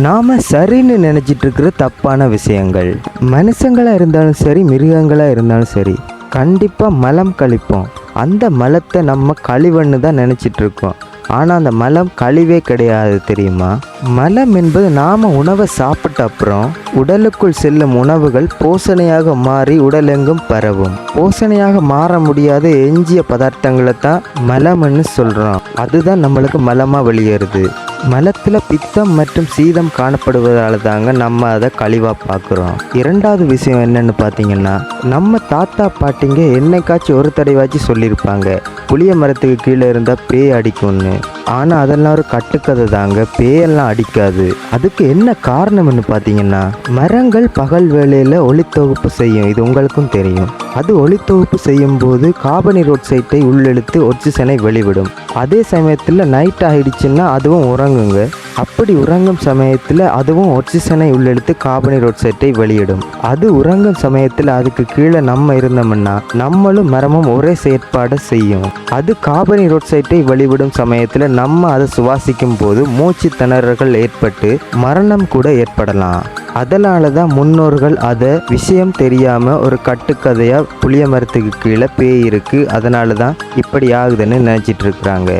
நாம சரின்னு நினைச்சிட்டு இருக்கிற தப்பான விஷயங்கள். மனுஷங்களா இருந்தாலும் சரி, மிருகங்களா இருந்தாலும் சரி, கண்டிப்பா மலம் கழிப்போம். அந்த மலத்தை நம்ம கழிவுன்னு தான் நினைச்சிட்டு இருக்கோம். ஆனால் அந்த மலம் கழிவே கிடையாது, தெரியுமா? மலம் என்பது நாம உணவை சாப்பிட்ட அப்புறம் உடலுக்குள் செல்லும் உணவுகள் போஷணையாக மாறி உடலெங்கும் பரவும். போஷணையாக மாற முடியாத எஞ்சிய பதார்த்தங்களை தான் மலம்னு சொல்றோம். அதுதான் நம்மளுக்கு மலமா வெளியேறுது. மலத்தில் பித்தம் மற்றும் சீதம் காணப்படுவதால தாங்க நம்ம அதை கழிவாக பார்க்குறோம். இரண்டாவது விஷயம் என்னன்னு பார்த்தீங்கன்னா, நம்ம தாத்தா பாட்டிங்க என்னைக்காச்சும் ஒரு தடவையாச்சும் சொல்லியிருப்பாங்க, புளிய மரத்துக்கு கீழே இருந்தால் பேய் அடிக்கும்னு. ஆனால் அதெல்லாம் ஒரு கட்டுக்கதை தாங்க, பேயெல்லாம் அடிக்காது. அதுக்கு என்ன காரணம்னு பார்த்தீங்கன்னா, மரங்கள் பகல் வேளையில் ஒளித்தொகுப்பு செய்யும். இது உங்களுக்கும் தெரியும். அது ஒளித்தொகுப்பு செய்யும் போது கார்பன் ஆக்சைடை உள்ளெழுத்து ஆக்சிஜனை வெளிவிடும். அதே சமயத்தில் நைட் ஆகிடுச்சுன்னா அதுவும் உறங்குங்க. அப்படி உறங்கும் சமயத்தில் அதுவும் ஆக்சிஜனை உள்ளெடுத்து கார்பன் ஆக்சைடை வெளியிடும். அது உறங்கும் சமயத்தில் அதுக்கு கீழே நம்ம இருந்தோம்னா நம்மளும் மரமும் ஒரே செயற்பாடை செய்யும். அது கார்பன் ஆக்சைடை வெளிவிடும் சமயத்தில் நம்ம அதை சுவாசிக்கும் போது மூச்சு திணறல்கள் ஏற்பட்டு மரணம் கூட ஏற்படலாம். அதனால தான் முன்னோர்கள் அதை விஷயம் தெரியாமல் ஒரு கட்டுக்கதையாக புளிய மரத்துக்கு கீழே பேய் இருக்குது, அதனால தான் இப்படி ஆகுதுன்னு நினச்சிட்டு இருக்கிறாங்க.